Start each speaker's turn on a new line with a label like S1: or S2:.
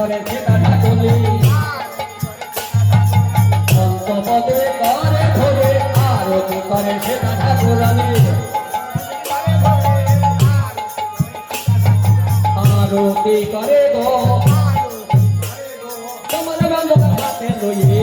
S1: করে সেটা ঠাকুরি পঞ্চপদে করে ধরে আরতি করে সেটা ঠাকুরানি আরতি করে গো তোমার গন্ধ হাতে লইয়ে